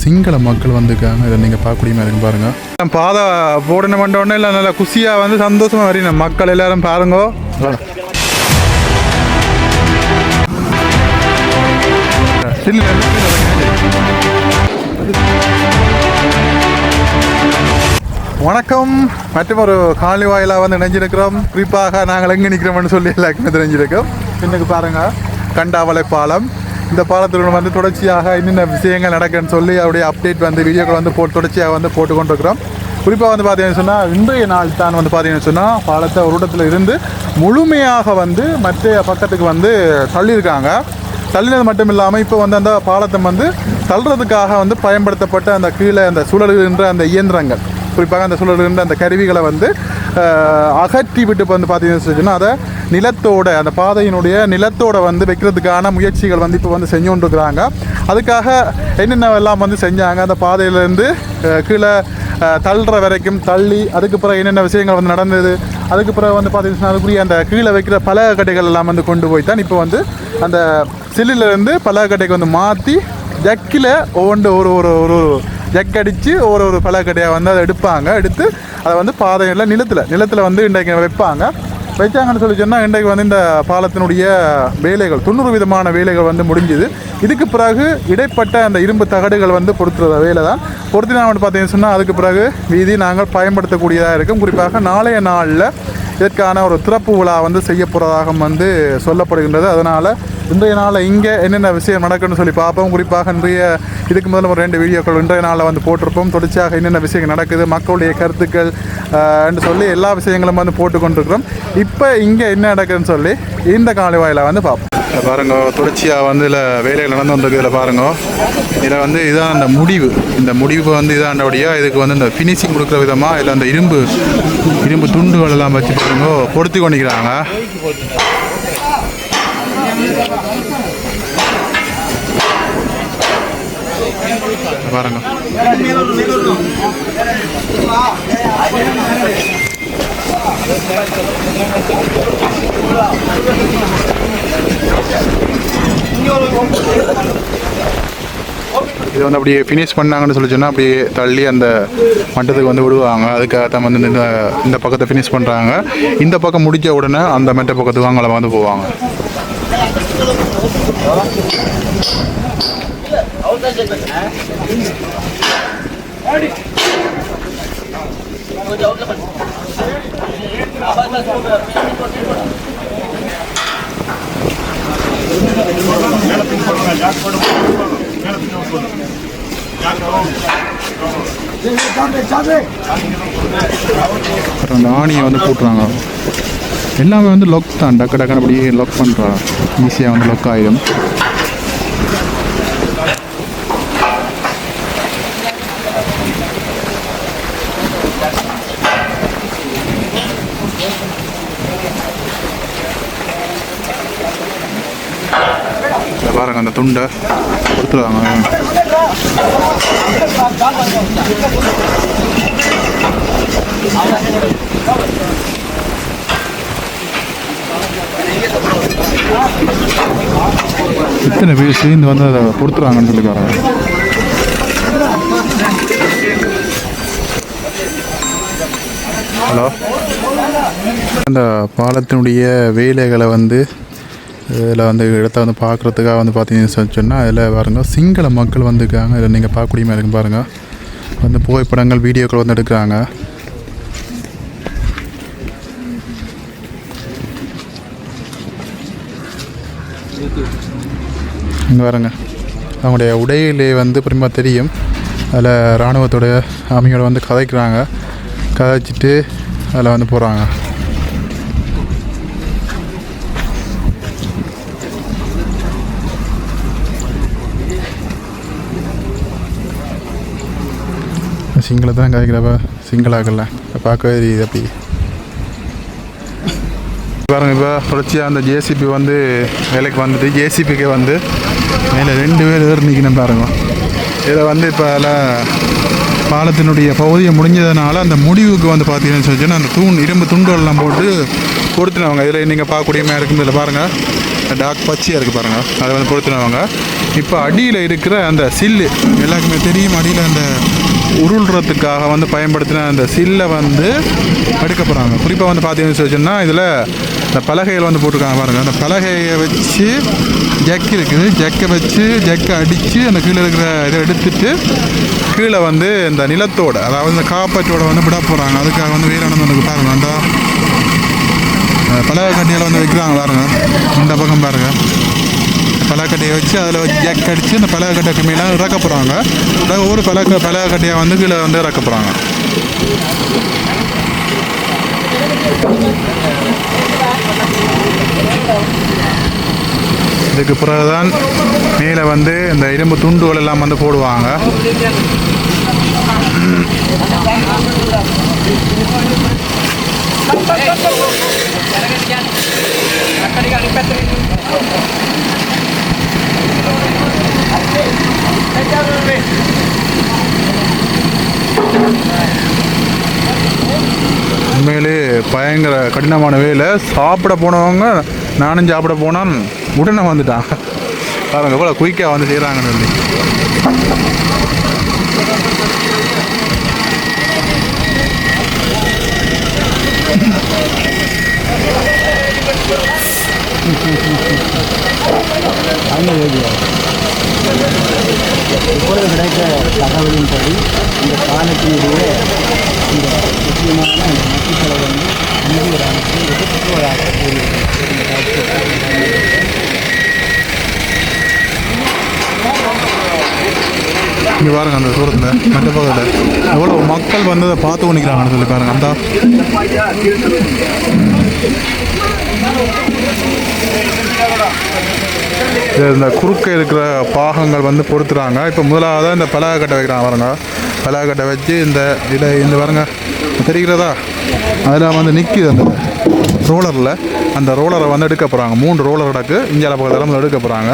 சிங்கள மக்கள் வந்துருக்காங்க. இதை நீங்கள் பார்க்கக்கூடிய மாதிரி இருக்கு பாருங்கள். பாதை போடணும் பண்ணோடனே இல்லை நல்லா குஷியாக வந்து சந்தோஷமாக வரணும் மக்கள் எல்லாரும் பாருங்க. வணக்கம். மற்றும் ஒரு காலி வாயிலாக வந்து இணைஞ்சிருக்கிறோம். குறிப்பாக நாங்கள் எங்கே நிற்கிறோம்னு சொல்லி எல்லாருக்குமே தெரிஞ்சிருக்கோம். பின்னுக்கு பாருங்கள் கண்டாவளை பாலம். இந்த பாலத்தில் வந்து தொடர்ச்சியாக என்னென்ன விஷயங்கள் நடக்குன்னு சொல்லி அவருடைய அப்டேட் வந்து வீடியோக்கள் வந்து தொடர்ச்சியாக வந்து போட்டு கொண்டிருக்கிறோம். குறிப்பாக வந்து பார்த்தீங்கன்னு சொன்னால் இன்றைய நாள் தான் வந்து பார்த்தீங்கன்னு சொன்னால் பாலத்தை ஒரு இடத்துல இருந்து முழுமையாக வந்து மற்ற பக்கத்துக்கு வந்து தள்ளியிருக்காங்க. தள்ளினது மட்டும் இல்லாமல் இப்போ வந்து அந்த பாலத்தை வந்து தள்ளுறதுக்காக வந்து பயன்படுத்தப்பட்ட அந்த கீழே அந்த சுழலுகின்ற அந்த இயந்திரங்கள், குறிப்பாக அந்த சுழலுகின்ற அந்த கருவிகளை வந்து அகற்றி விட்டு வந்து பார்த்தீங்கன்னு சொன்னால் அதை நிலத்தோட அந்த பாதையினுடைய நிலத்தோட வந்து வைக்கிறதுக்கான முயற்சிகள் வந்து இப்போ வந்து செஞ்சு கொண்டிருக்கிறாங்க. அதுக்காக என்னென்ன எல்லாம் வந்து செஞ்சாங்க, அந்த பாதையிலேருந்து கீழே தள்ளுற வரைக்கும் தள்ளி அதுக்கு பிறகு என்னென்ன விஷயங்கள் வந்து நடந்தது, அதுக்கு பிறகு வந்து பார்த்தீங்கன்னா அதுக்குரிய அந்த கீழே வைக்கிற பலகை கட்டைகள் எல்லாம் வந்து கொண்டு போய் தான் இப்போ வந்து அந்த சில்லிலேருந்து பலகை கட்டைக்கு வந்து மாற்றி ஜக்கில் ஒவ்வொன்று ஒரு ஒரு ஒரு ஜக் அடித்து ஒரு பலகட்டையாக வந்து அதை எடுத்து அதை வந்து பாதையில் நிலத்தில் வந்து இன்றைக்கு வைப்பாங்க. வச்சாங்கன்னு சொல்லி சொன்னால் இன்றைக்கு வந்து இந்த பாலத்தினுடைய வேலைகள் 90 விதமான வேலைகள் வந்து முடிஞ்சுது. இதுக்கு பிறகு இடைப்பட்ட அந்த இரும்பு தகடுகள் வந்து பொறுத்துற வேலை தான் பொறுத்தினா வந்து பார்த்தீங்கன்னு சொன்னால் அதுக்கு பிறகு வீதி நாங்கள் பயன்படுத்தக்கூடியதாக இருக்கும். குறிப்பாக நாளைய நாளில் இதற்கான ஒரு திறப்பு விழா வந்து செய்ய போகிறதாக வந்து சொல்லப்படுகின்றது. அதனால் இன்றைய நாளில் இங்கே என்னென்ன விஷயம் நடக்குன்னு சொல்லி பார்ப்போம். குறிப்பாக இதுக்கு முதல்ல ஒரு 2 வீடியோக்கள் இன்றைய நாளில் வந்து போட்டிருப்போம். தொடர்ச்சியாக என்னென்ன விஷயங்கள் நடக்குது, மக்களுடைய கருத்துக்கள் என்று சொல்லி எல்லா விஷயங்களும் வந்து போட்டுக்கொண்டிருக்கிறோம். இப்போ இங்கே என்ன நடக்குதுன்னு சொல்லி இந்த காலைவாயில் வந்து பார்ப்போம். பாருங்க, தொடர்ச்சியாக வந்து இதில் வேலைகள் நடந்து வந்திருக்கு. இதில் பாருங்க, இதில் வந்து இதுதான் அந்த முடிவு. இந்த முடிவுக்கு வந்து இதாண்டபடியாக இதுக்கு வந்து இந்த ஃபினிஷிங் கொடுக்குற விதமாக இதில் அந்த இரும்பு துண்டுகள் எல்லாம் வச்சு பாருங்க பொருத்தி கொண்டிக்கிறாங்க. பாருங்க, இது வந்து அப்படியே ஃபினிஷ் பண்ணாங்கன்னு சொல்லி சொன்னால் அப்படியே தள்ளி அந்த மட்டத்துக்கு வந்து விடுவாங்க. அதுக்காக தான் வந்து இந்த பக்கத்தை ஃபினிஷ் பண்ணுறாங்க. இந்த பக்கம் முடித்த உடனே அந்த மெட்ட பக்கத்துக்கு அங்கே வந்து போவாங்க. ஆணியை வந்து போட்டுறாங்க. எல்லாமே வந்து லொக் தான், டக்கு அப்படியே லொக் பண்ணுறாங்க. ஈஸியாக வந்து லொக் ஆகிடும். பாருங்க, அந்த துண்டை கொடுத்துருவாங்க. இத்தனை பேர் சேர்ந்து வந்து அதை கொடுத்துருவாங்கன்னு சொல்லி பாருங்க. ஹலோ, அந்த பாலத்தினுடைய வேலைகளை வந்து இதில் வந்து இடத்த வந்து பார்க்குறதுக்காக வந்து பார்த்தீங்கன்னு சொன்னால் அதில் பாருங்கள் சிங்கள மக்கள் வந்துருக்காங்க. இதில் நீங்கள் பார்க்கக்கூடிய மாதிரி இருக்கும் பாருங்கள். வந்து புகைப்படங்கள் வீடியோக்கள் வந்து எடுக்கிறாங்க. இங்கே பாருங்க, அவங்களுடைய உடையிலே வந்து பிரிமா தெரியும். அதில் இராணுவத்தோடைய ஆமியோட வந்து கதைக்கிறாங்க. கதைச்சிட்டு அதில் வந்து போகிறாங்க. சிங்கள தான் காய்க்கிறப்ப சிங்களாகல பார்க்கவே தெரியுது. அப்படி பாருங்கள், இப்போ தொடர்ச்சியாக அந்த ஜேசிபி வந்து வேலைக்கு வந்துட்டு ஜேசிபிக்கு வந்து மேலே 2 பேர் ஏறி நிற்கணும் பாருங்க. இதில் வந்து இப்போ அதில் பாலத்தினுடைய பகுதியை முடிஞ்சதுனால அந்த முடிவுக்கு வந்து பார்த்தீங்கன்னு சொல்லி அந்த இரும்பு துண்டுகள்லாம் போட்டு கொடுத்துனவங்க. இதில் நீங்கள் பார்க்கக்கூடிய மாதிரி இருக்கும். இதில் பாருங்கள், டார்க் பச்சையாக இருக்குது பாருங்கள், அதை வந்து பொறுத்துனவங்க. இப்போ அடியில் இருக்கிற அந்த சில்லு எல்லாருக்குமே தெரியும், அடியில் அந்த உருள்றதுக்காக வந்து பயன்படுத்தின அந்த சில்லை வந்து எடுக்க போகிறாங்க. குறிப்பாக வந்து பார்த்தீங்கன்னு சொன்னால் இதில் இந்த பலகைகள் வந்து போட்டிருக்காங்க பாருங்கள். அந்த பலகையை வச்சு ஜக் இருக்குது, ஜக்கை வச்சு ஜக்கை அடித்து அந்த கீழே இருக்கிற இதை எடுத்துட்டு கீழே வந்து இந்த நிலத்தோடு, அதாவது இந்த காப்பற்றோடு வந்து விட போகிறாங்க. அதுக்காக வந்து வேளாண் வந்து பாருங்கள், அந்த பலகை கட்டியில் வந்து வைக்கிறாங்க பாருங்கள். இந்த பக்கம் பாருங்கள், பலகக்கட்டையை வச்சு அதில் வச்சு ஜக் அடித்து அந்த பலகக்கட்டைக்கு மேலே இறக்க போகிறாங்க. ஒவ்வொரு பலகக்கட்டையாக வந்து கீழே வந்து இறக்க போகிறாங்க. இதுக்கு பிறகுதான் மேலே வந்து இந்த இரும்பு துண்டுகள் எல்லாம் வந்து போடுவாங்க. உண்மையிலே பயங்கர கடினமான வேலை. சாப்பிட போனவங்க, நானும் சாப்பிட போனால் உடனே வந்துட்டாங்க பாருங்க, எவ்வளோ குயிக்காக வந்து செய்கிறாங்கன்னு சொல்லி. இப்பொழுது கிடைத்த தகவலின்படி இந்த பாலத்தினுடைய இந்த முக்கியமான மத்தித்தலை வந்து இந்திய ராணுவத்தை எதிர்ப்புவதாக இங்கே பாருங்கள், அந்த தூரத்தில் மற்ற பக்கத்தில் எவ்வளோ மக்கள் வந்து அதை பார்த்து கொண்டிருக்கிறாங்கன்னு சொல்லி பாருங்கள். அந்த இந்த குறுக்க இருக்கிற பாகங்கள் வந்து பொறுத்துறாங்க. இப்போ முதலாவது இந்த பலகக்கட்டை வைக்கிறாங்க பாருங்க. பலகக்கட்டை வச்சு இந்த இதில் இந்த பாருங்க தெரிகிறதா, அதில் வந்து நிற்கிது அந்த ரோலரில். அந்த ரோலரை வந்து எடுக்க போகிறாங்க. 3 ரோலர் கிடக்கு, இந்தியாவில் பக்கத்தில் வந்து எடுக்க போகிறாங்க.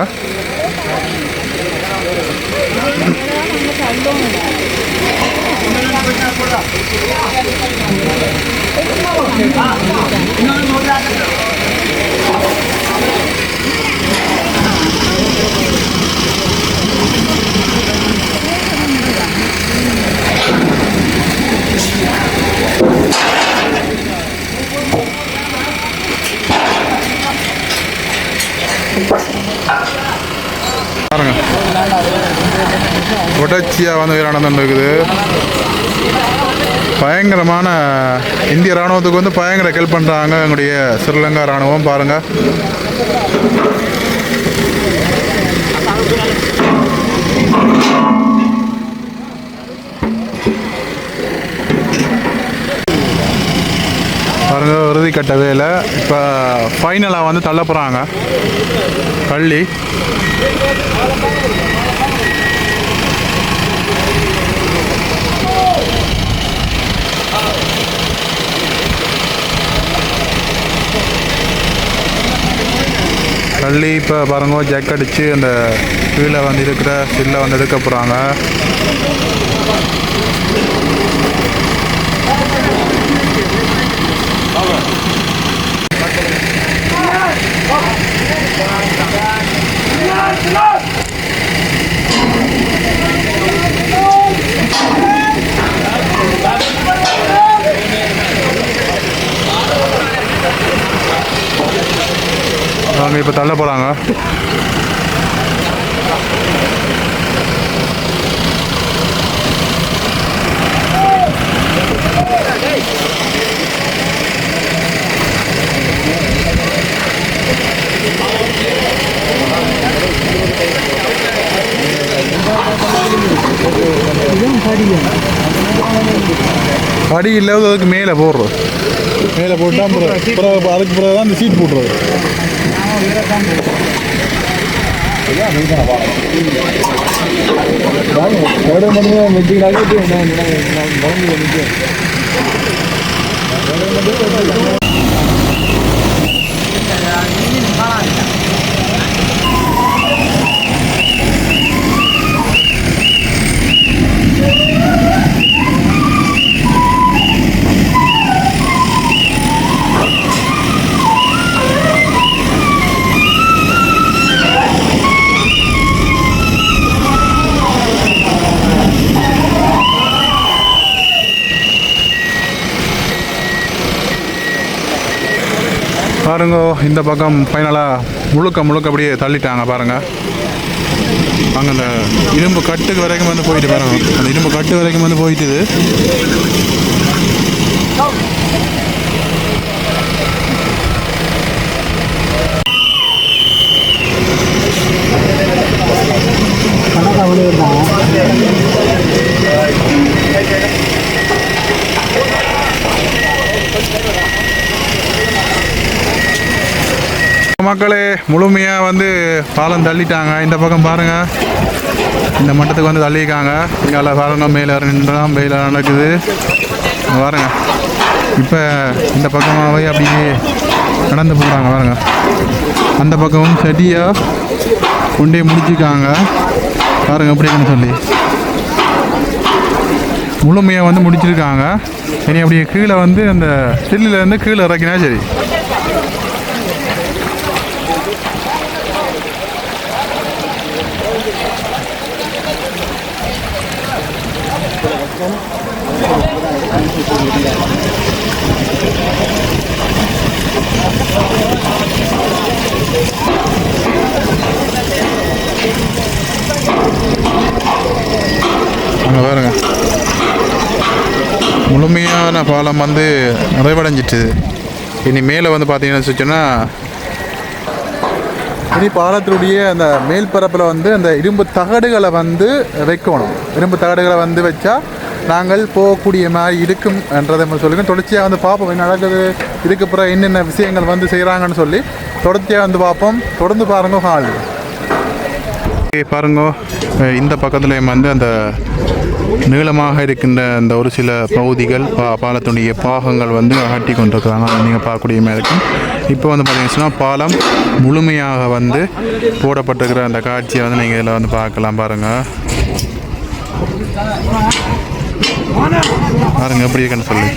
பாருங்க, தொடர்ச்சியாக வந்து நடந்துட்டு இருக்குது. பயங்கரமான இந்திய இராணுவத்துக்கு வந்து பயங்கர ஹெல்ப் பண்ணுறாங்க எங்களுடைய ஸ்ரீலங்கா இராணுவம். பாருங்கள், பாருங்க, இறுதிக்கட்ட வேலை. இப்போ ஃபைனலாக வந்து தள்ள போகிறாங்க பள்ளி. தள்ளி இப்போ பாருங்க, ஜக் அடித்து அந்த கீழே வந்து இருக்கிற சில்லை வந்து எடுக்க போகிறாங்க. அவங்க இப்போ தள்ள போகிறாங்க. படி இல்லாத அதுக்கு மேலே போடுறோம். மேலே போட்டால் அதுக்கு பிறகு தான் இந்த சீட் போட்டுறது. பாருங்க இந்த பக்கம் ஃபைனலாக முழுக்க அப்படியே தள்ளிட்டாங்க பாருங்கள். அங்கே அந்த இரும்பு கட்டுக்கு வரைக்கும் வந்து போயிட்டு பாருங்க. அந்த இரும்பு கட்டு வரைக்கும் வந்து போயிட்டுது. மக்களே முழுமையாக வந்து பாலம் தள்ளிட்டாங்க. இந்த பக்கம் பாருங்கள், இந்த மட்டத்துக்கு வந்து தள்ளியிருக்காங்க. இங்கே பாருங்க மேலே நின்றாம் வெயில் நடக்குது பாருங்க. இப்போ இந்த பக்கமாகவே அப்படியே நடந்து போகிறாங்க பாருங்க. அந்த பக்கமும் செடியாக கொண்டே முடிச்சிருக்காங்க பாருங்க. எப்படின்னு சொல்லி முழுமையாக வந்து முடிச்சிருக்காங்க. இனி அப்படியே கீழே வந்து அந்த சில்லிலேருந்து கீழே இறக்கினா சரி. அங்கே பாருங்க, முழுமையான பாலம் வந்து நிறைவடைஞ்சிட்டு. இனி மேலே வந்து பார்த்தீங்கன்னு வச்சுன்னா, இனி பாலத்தினுடைய அந்த மேல் பரப்பில் வந்து அந்த இரும்பு தகடுகளை வந்து வைக்கணும். இரும்பு தகடுகளை வந்து வச்சா நாங்கள் போகக்கூடிய மாதிரி இருக்கும் என்றதை சொல்லுங்க. தொடர்ச்சியாக வந்து பார்ப்போம் என்ன நடக்குது, இதுக்கு அப்புறம் என்னென்ன விஷயங்கள் வந்து செய்கிறாங்கன்னு சொல்லி தொடர்ச்சியாக வந்து பார்ப்போம். தொடர்ந்து பாருங்க ஹால் பாருங்க. இந்த பக்கத்துலேயும் வந்து அந்த நீளமாக இருக்கின்ற அந்த ஒரு சில பகுதிகள் பாலத்துடைய பாகங்கள் வந்து அகட்டி கொண்டிருக்கிறாங்க. நீங்கள் பார்க்கக்கூடிய மாதிரி இருக்கும். இப்போ வந்து பார்த்தீங்கன்னா பாலம் முழுமையாக வந்து போடப்பட்டிருக்கிற அந்த காட்சியை வந்து நீங்கள் இதில் வந்து பார்க்கலாம் பாருங்கள். பாருங்க எப்படி இருக்குன்னு சொல்லி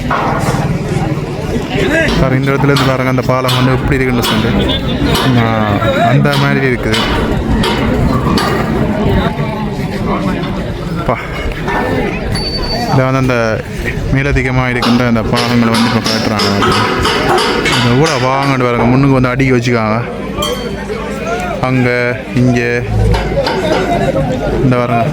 பாருங்க. இந்த இடத்துல இருந்து பாருங்க அந்த பாலம் வந்து எப்படி இருக்குன்னு சொல்லி அந்த மாதிரி இருக்குது. இதில் வந்து அந்த மேலதிகமாக இருக்கின்ற அந்த பாகங்களை வந்து இப்போ காட்டுறாங்க. இந்த கூட வாங்கிட்டு வராங்க. முன்னுக்கு வந்து அடிக்க வச்சுக்காங்க. அங்கே இங்கே இந்த வரங்க.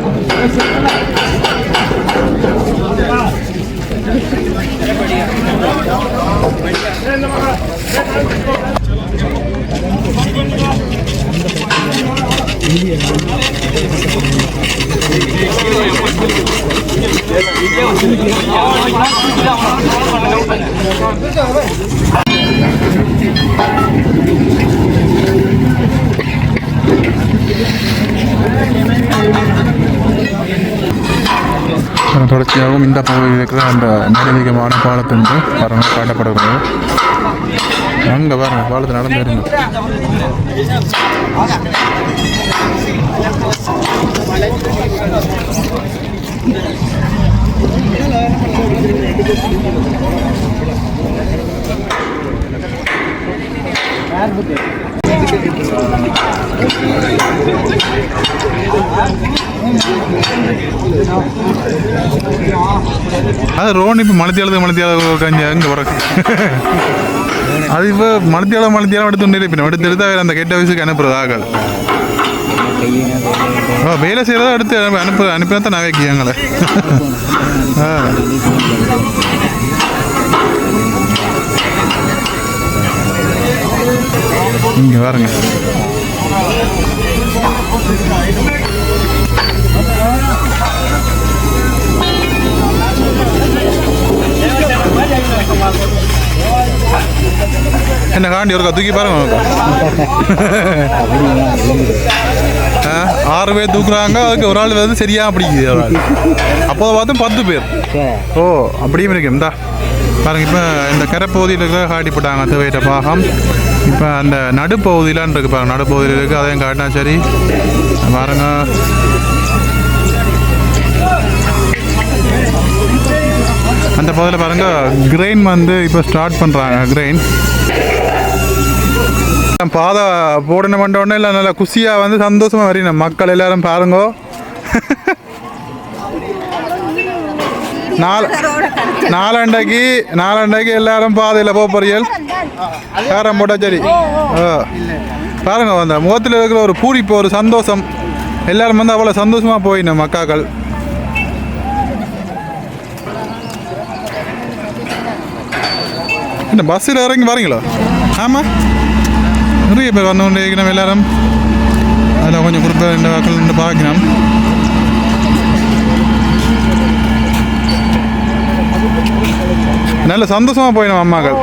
தொடர்ச்சியாகவும் இந்த பகுதியில் இருக்கிற அந்த மேலதிகமான பாலத்திற்கு பாருங்க காட்டப்படுகிறது. அங்கே பாருங்க பாலத்தை நடந்து இருங்க. அது ரோன் இப்போ மலத்தியாளத்துக்கு கஞ்சி அங்கே வர அது இப்போ மலத்தியாளம் எடுத்து அந்த கெட்ட வயசுக்கு அனுப்புறது ஆகல் வேலை செய்கிறதா எடுத்து அனுப்பினா தான் நான் வைக்கியாங்களே. இங்கே பாருங்க. என்ன காண்டி ஒருக்கா தூக்கி பாருங்க. 6 பேர் தூக்குறாங்க. அதுக்கு ஒரு ஆள் வந்து சரியா பிடிக்குது. அப்போதை பார்த்து 10 பேர். ஓ அப்படியும் இருக்கு. இந்தா பாருங்க. இப்போ இந்த கரைப்பகுதியில் இருக்கிற காட்டி போட்டாங்க தேவையிட்ட பாகம். இப்போ அந்த நடுப்பகுதியிலான் இருக்கு பாருங்க. நடுப்பகுதியில் இருக்குது. அதையும் காட்டினா சரி பாருங்க. அந்த பகுதியில் பாருங்க கிரெயின் வந்து இப்போ ஸ்டார்ட் பண்ணுறாங்க. கிரெயின் பாதை போடண பண்ண இல்லை நல்லா குஷியாக வந்து சந்தோஷமாக வரணும் மக்கள் எல்லாரும் பாருங்க. நாலண்டைக்கு எல்லாரும் பாதையில் போறீர்கள் காரம் போட்டா சரி. பாருங்க அந்த முகத்தில் இருக்கிற ஒரு பூரிப்பு, ஒரு சந்தோஷம். எல்லாரும் வந்து அவ்வளோ சந்தோஷமாக போயிடணும் மக்காக்கள். இந்த பஸ்ஸில் இறங்கி வரீங்களோ? ஆமாம், நிறைய பேர் வந்து கொண்டு இருக்கணும் எல்லாரும். அதில் கொஞ்சம் குறிப்பாக இந்த வாக்கள் பார்க்கணும். நல்ல சந்தோஷமாக போயிடும் அம்மாக்கள்.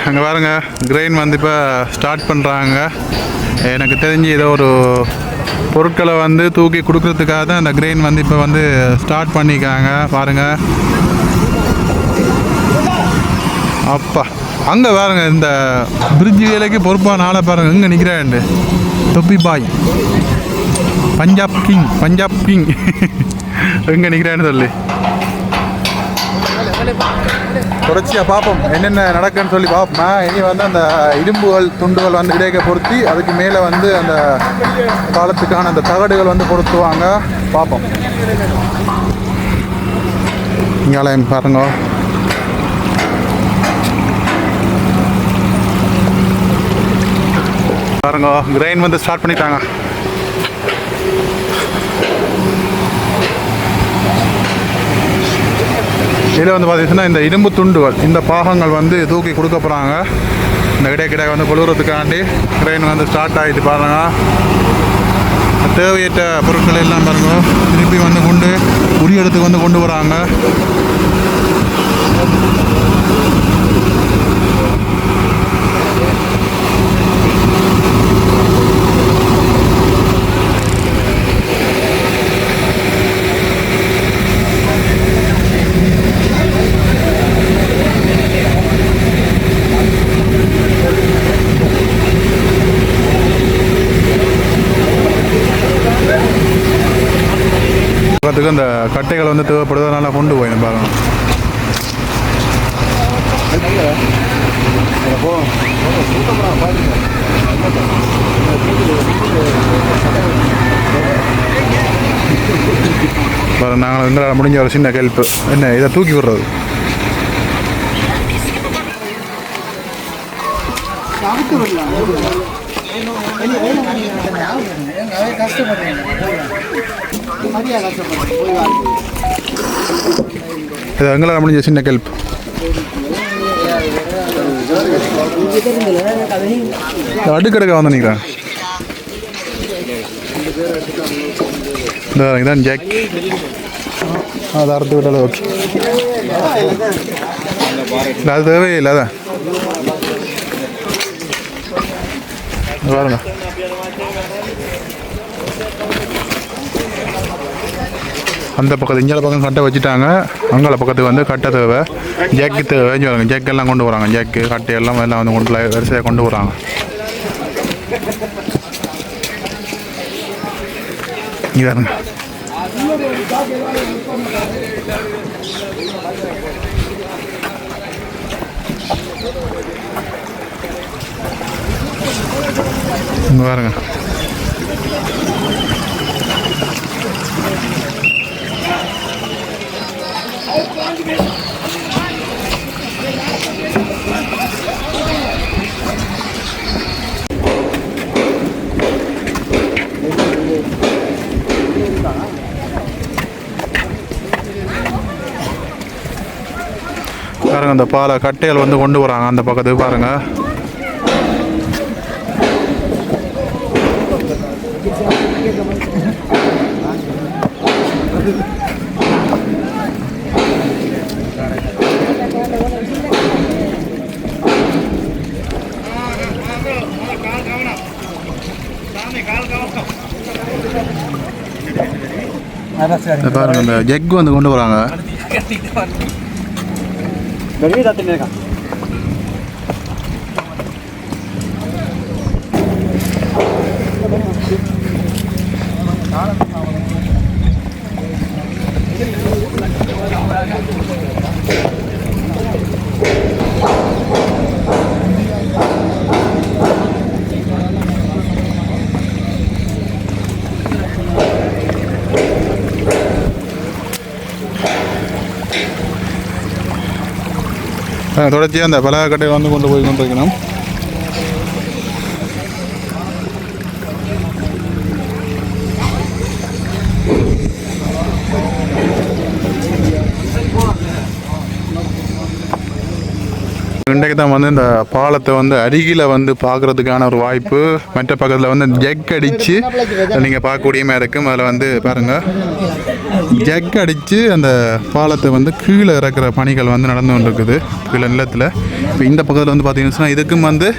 அங்கே பாருங்க, கிரெயின் வந்து இப்போ ஸ்டார்ட் பண்ணுறாங்க. எனக்கு தெரிஞ்சு ஏதோ ஒரு பொருட்களை வந்து தூக்கி கொடுக்கறதுக்காக தான் அந்த கிரெயின் வந்து இப்போ வந்து ஸ்டார்ட் பண்ணிக்காங்க. பாருங்கள், அப்பா அங்கே பாருங்க, இந்த பிரிட்ஜ் வேலைக்கு பொறுப்பான ஆளை பாருங்க இங்கே நிற்கிறாண்டு. தொப்பி பாய், பஞ்சாப் கிங் எங்கே நிற்கிறான்னு சொல்லி தொடர்ச்சியாக பார்ப்போம் என்னென்ன நடக்குன்னு சொல்லி பார்ப்போம். இனி வந்து அந்த இரும்புகள் துண்டுகள் வந்து இடையே பொருத்தி அதுக்கு மேலே வந்து அந்த காலத்துக்கான அந்த தகடுகள் வந்து பொருத்துவாங்க. பார்ப்போம். இங்காலயம் பாருங்க, பாருங்க கிரெயின் வந்து ஸ்டார்ட் பண்ணிட்டாங்க. இதில் வந்து பார்த்தீங்கன்னா இந்த இரும்பு துண்டுகள், இந்த பாகங்கள் வந்து தூக்கி கொடுக்க போகிறாங்க. இந்த கிடை வந்து கொழுகிறதுக்காண்டி கிரெயின் வந்து ஸ்டார்ட் ஆகிட்டு பாருங்க. தேவையற்ற பொருட்கள் எல்லாம் பாருங்க திருப்பி வந்து உரிய இடத்துக்கு வந்து கொண்டு வராங்க. அந்த கட்டைகள் வந்து தேவைப்படுவதனால கொண்டு போயிடும் பாருங்க. பாருங்க, நாங்கள் எங்களால் முடிஞ்ச ஒரு சின்ன ஹெல்ப் என்ன, இதை தூக்கி விடுறது. இது எங்களால் முடிஞ்ச சின்ன ஹெல்ப். அடுக்கடுக்க வந்து நிற்கிறேன். இதான் ஜாக், அதை அறுத்து விட்டாலும் ஓகே. இல்லை அது தேவையில்லை. அதான் பாருங்க, அந்த பக்கத்து இங்கே பக்கம் கட்டை வச்சுட்டாங்க. அங்கே பக்கத்துக்கு வந்து கட்டை தேவை, ஜாக்கு தேவை. வராங்க ஜாக்கெல்லாம் கொண்டு வராங்க. ஜாக்கு கட்டை எல்லாம் வந்து கொண்டு வரிசையாக கொண்டு வராங்க. இதாருங்க, இங்கே பாருங்க. பாருங்க, அந்த பாலை கட்டைகள் வந்து கொண்டு வராங்க அந்த பக்கத்துக்கு. பாருங்க, பாருங்க அந்த ஜெக் வந்து கொண்டு வராங்க. தொடர்ச்சியாக அந்த பலகக்கட்டையை வந்து கொண்டு போய் கொண்டிருக்கணும். இன்றைக்கு தான் வந்து இந்த பாலத்தை வந்து அருகில் வந்து பார்க்குறதுக்கான ஒரு வாய்ப்பு. மற்ற பக்கத்தில் வந்து ஜக் அடித்து நீங்கள் பார்க்கக்கூடியமா இருக்கும். அதில் வந்து பாருங்கள், ஜக் அடித்து அந்த பாலத்தை வந்து கீழே இறக்குற பணிகள் வந்து நடந்து கொண்டிருக்குது கீழே நிலத்தில். இப்போ இந்த பக்கத்தில் வந்து பார்த்தீங்கன்னா இதுக்கும் வந்து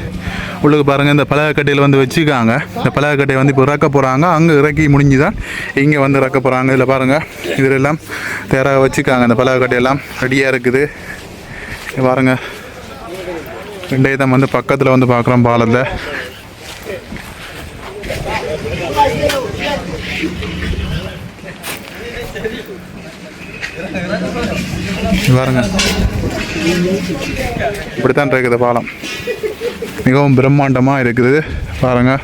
உள்ளுக்கு பாருங்கள், இந்த பலகக்கட்டையில் வந்து வச்சுருக்காங்க. இந்த பலகக்கட்டையை வந்து இப்போ இறக்க போகிறாங்க. அங்கே இறக்கி முடிஞ்சு தான் இங்கே வந்து இறக்க போகிறாங்க. இதில் பாருங்கள், இதெல்லாம் தயாராக வச்சுருக்காங்க. இந்த பலகக்கட்டையெல்லாம் ரெடியாக இருக்குது. பாருங்கள், ரெண்டையும் வந்து பக்கத்தில் வந்து பார்க்குறோம் பாலத்தை. பாருங்க, இப்படித்தான் இருக்குது பாலம். மிகவும் பிரம்மாண்டமாக இருக்குது பாருங்கள்.